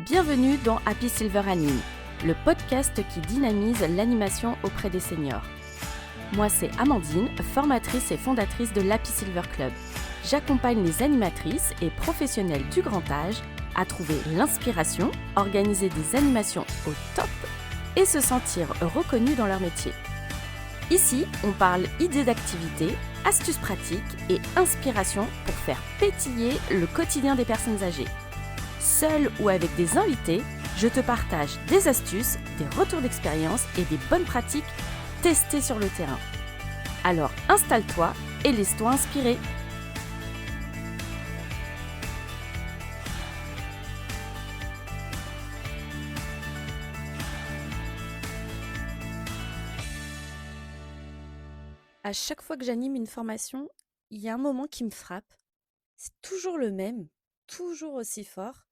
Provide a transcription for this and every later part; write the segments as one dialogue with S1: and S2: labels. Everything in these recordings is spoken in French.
S1: Bienvenue dans Happy Silver Anime, le podcast qui dynamise l'animation auprès des seniors. Moi, c'est Amandine, formatrice et fondatrice de l'Happy Silver Club. J'accompagne les animatrices et professionnels du grand âge à trouver l'inspiration, organiser des animations au top et se sentir reconnus dans leur métier. Ici, on parle idées d'activités, astuces pratiques et inspiration pour faire pétiller le quotidien des personnes âgées. Seul ou avec des invités, je te partage des astuces, des retours d'expérience et des bonnes pratiques testées sur le terrain. Alors installe-toi et laisse-toi inspirer. À chaque fois que j'anime une formation, il y a un moment qui me frappe. C'est toujours le même, toujours aussi fort.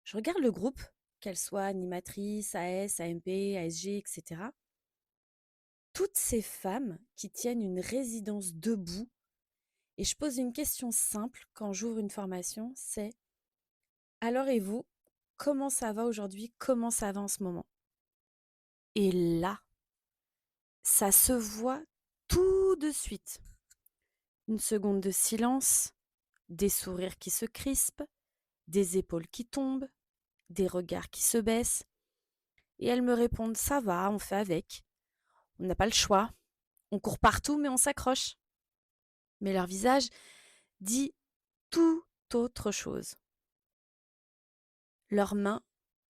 S1: Je regarde le groupe, qu'elle soit animatrice, AS, AMP, ASG, etc. Toutes ces femmes qui tiennent une résidence debout, et je pose une question simple quand j'ouvre une formation, c'est « Alors et vous, comment ça va aujourd'hui? Comment ça va en ce moment ?» Et là, ça se voit tout de suite. Une seconde de silence, des sourires qui se crispent, des épaules qui tombent, des regards qui se baissent. Et elles me répondent « Ça va, on fait avec. On n'a pas le choix. On court partout, mais on s'accroche. » Mais leur visage dit tout autre chose. Leurs mains,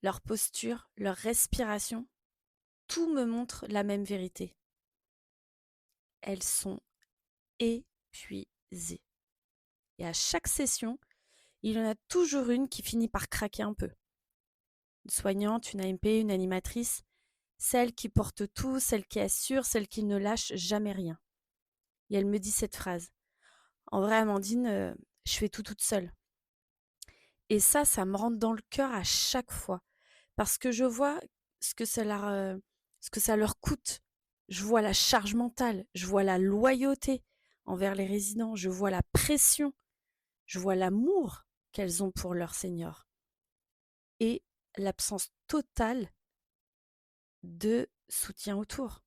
S1: leur posture, leur respiration, tout me montre la même vérité. Elles sont épuisées. Et à chaque session, il y en a toujours une qui finit par craquer un peu. Une soignante, une AMP, une animatrice, celle qui porte tout, celle qui assure, celle qui ne lâche jamais rien. Et elle me dit cette phrase. En vrai, Amandine, je fais tout toute seule. Et ça me rentre dans le cœur à chaque fois. Parce que je vois ce que ça leur coûte. Je vois la charge mentale, je vois la loyauté envers les résidents, je vois la pression, je vois l'amour qu'elles ont pour leurs seniors. Et l'absence totale de soutien autour.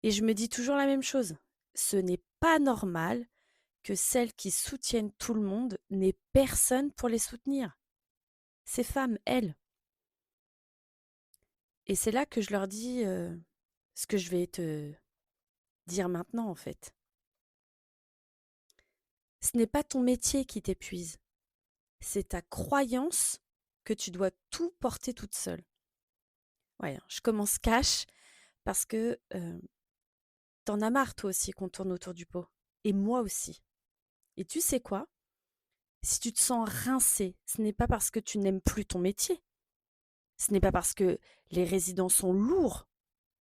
S1: Et je me dis toujours la même chose. Ce n'est pas normal que celles qui soutiennent tout le monde n'aient personne pour les soutenir. Ces femmes, elles. Et c'est là que je leur dis ce que je vais te dire maintenant, en fait. Ce n'est pas ton métier qui t'épuise. C'est ta croyance que tu dois tout porter toute seule. Ouais, je commence cash parce que t'en as marre toi aussi qu'on tourne autour du pot. Et moi aussi. Et tu sais quoi? Si tu te sens rincé, ce n'est pas parce que tu n'aimes plus ton métier. Ce n'est pas parce que les résidents sont lourds,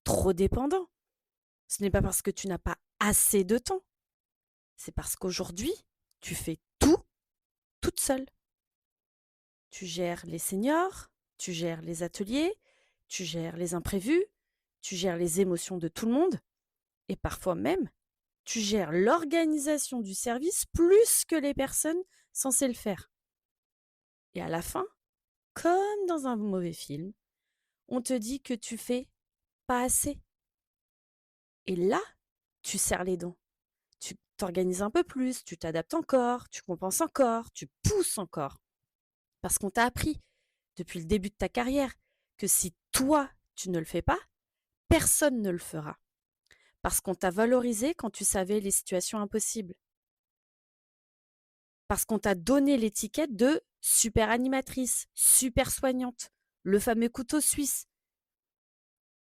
S1: trop dépendants. Ce n'est pas parce que tu n'as pas assez de temps. C'est parce qu'aujourd'hui, tu fais tout toute seule. Tu gères les seniors, tu gères les ateliers, tu gères les imprévus, tu gères les émotions de tout le monde et parfois même, tu gères l'organisation du service plus que les personnes censées le faire. Et à la fin, comme dans un mauvais film, on te dit que tu fais pas assez. Et là, tu serres les dents. Tu t'organises un peu plus, tu t'adaptes encore, tu compenses encore, tu pousses encore. Parce qu'on t'a appris depuis le début de ta carrière que si toi, tu ne le fais pas, personne ne le fera. Parce qu'on t'a valorisé quand tu savais les situations impossibles. Parce qu'on t'a donné l'étiquette de super animatrice, super soignante, le fameux couteau suisse.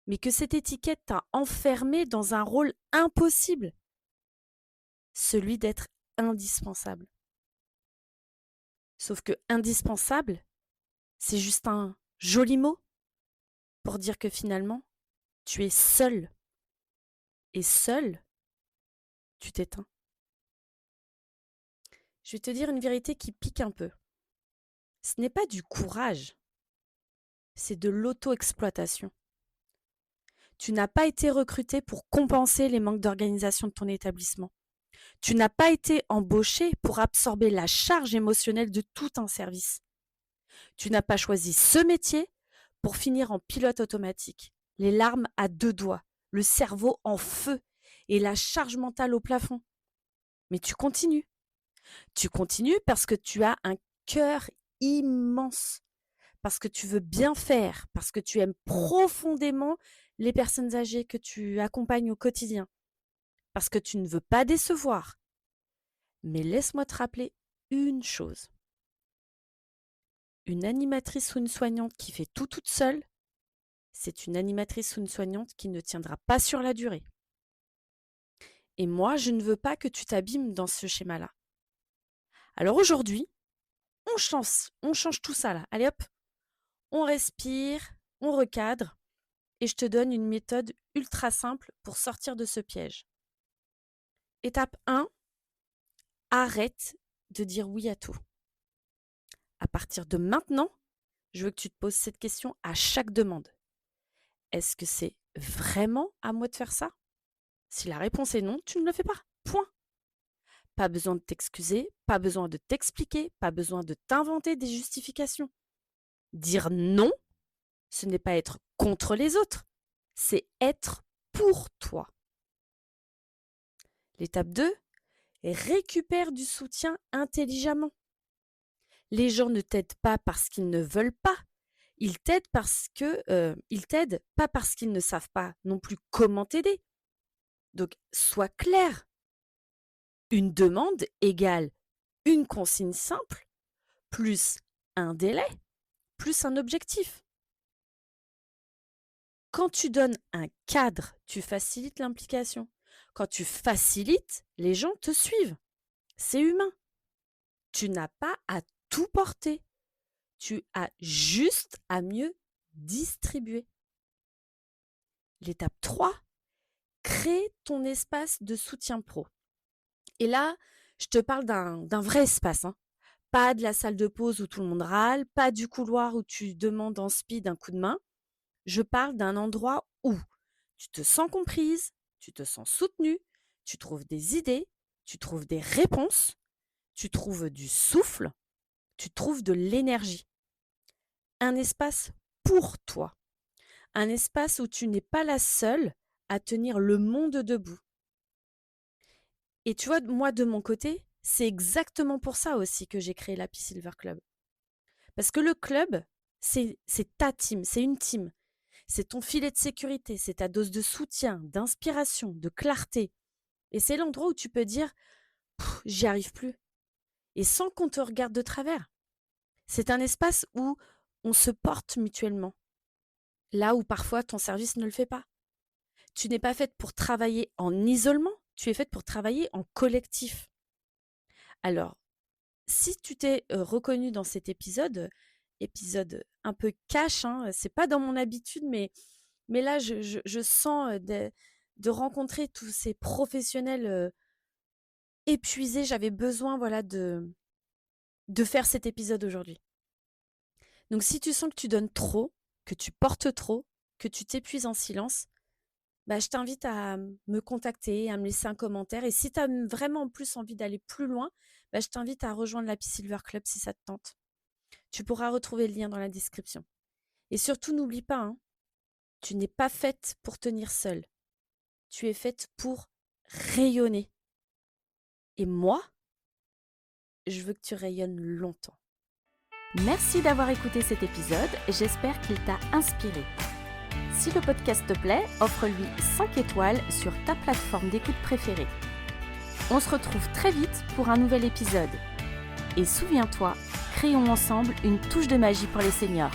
S1: Mais que cette étiquette t'a enfermé dans un rôle impossible, celui d'être indispensable. Sauf que indispensable, c'est juste un joli mot pour dire que finalement, tu es seul. Et seul, tu t'éteins. Je vais te dire une vérité qui pique un peu. Ce n'est pas du courage, c'est de l'auto-exploitation. Tu n'as pas été recruté pour compenser les manques d'organisation de ton établissement. Tu n'as pas été embauché pour absorber la charge émotionnelle de tout un service. Tu n'as pas choisi ce métier pour finir en pilote automatique, les larmes à 2 doigts, le cerveau en feu et la charge mentale au plafond. Mais tu continues. Tu continues parce que tu as un cœur immense, parce que tu veux bien faire, parce que tu aimes profondément les personnes âgées que tu accompagnes au quotidien, parce que tu ne veux pas décevoir. Mais laisse-moi te rappeler une chose. Une animatrice ou une soignante qui fait tout toute seule, c'est une animatrice ou une soignante qui ne tiendra pas sur la durée. Et moi, je ne veux pas que tu t'abîmes dans ce schéma-là. Alors aujourd'hui, on change tout ça là. Allez hop, on respire, on recadre et je te donne une méthode ultra simple pour sortir de ce piège. Étape 1, arrête de dire oui à tout. À partir de maintenant, je veux que tu te poses cette question à chaque demande. Est-ce que c'est vraiment à moi de faire ça? Si la réponse est non, tu ne le fais pas. Point. Pas besoin de t'excuser, pas besoin de t'expliquer, pas besoin de t'inventer des justifications. Dire non, ce n'est pas être contre les autres, c'est être pour toi. L'étape 2, récupère du soutien intelligemment. Les gens ne t'aident pas parce qu'ils ne veulent pas. Ils t'aident pas parce qu'ils ne savent pas non plus comment t'aider. Donc, sois clair. Une demande égale une consigne simple, plus un délai, plus un objectif. Quand tu donnes un cadre, tu facilites l'implication. Quand tu facilites, les gens te suivent. C'est humain. Tu n'as pas à tout porter. Tu as juste à mieux distribuer. L'étape 3, crée ton espace de soutien pro. Et là, je te parle d'un vrai espace, hein. Pas de la salle de pause où tout le monde râle, pas du couloir où tu demandes en speed un coup de main. Je parle d'un endroit où tu te sens comprise, tu te sens soutenue, tu trouves des idées, tu trouves des réponses, tu trouves du souffle, tu trouves de l'énergie. Un espace pour toi. Un espace où tu n'es pas la seule à tenir le monde debout. Et tu vois, moi, de mon côté, c'est exactement pour ça aussi que j'ai créé l'Happy Silver Club. Parce que le club, c'est ta team, c'est une team. C'est ton filet de sécurité, c'est ta dose de soutien, d'inspiration, de clarté. Et c'est l'endroit où tu peux dire « j'y arrive plus » et sans qu'on te regarde de travers. C'est un espace où on se porte mutuellement, là où parfois ton service ne le fait pas. Tu n'es pas faite pour travailler en isolement, tu es faite pour travailler en collectif. Alors, si tu t'es reconnue dans cet épisode un peu cash, hein, c'est pas dans mon habitude, mais là, je sens de rencontrer tous ces professionnels épuisés. J'avais besoin voilà, de faire cet épisode aujourd'hui. Donc, si tu sens que tu donnes trop, que tu portes trop, que tu t'épuises en silence, bah, je t'invite à me contacter, à me laisser un commentaire. Et si tu as vraiment en plus envie d'aller plus loin, bah, je t'invite à rejoindre l'Happy Silver Club si ça te tente. Tu pourras retrouver le lien dans la description. Et surtout, n'oublie pas, hein, tu n'es pas faite pour tenir seule. Tu es faite pour rayonner. Et moi, je veux que tu rayonnes longtemps. Merci d'avoir écouté cet épisode. J'espère qu'il t'a inspiré. Si le podcast te plaît, offre-lui 5 étoiles sur ta plateforme d'écoute préférée. On se retrouve très vite pour un nouvel épisode. Et souviens-toi, créons ensemble une touche de magie pour les seniors.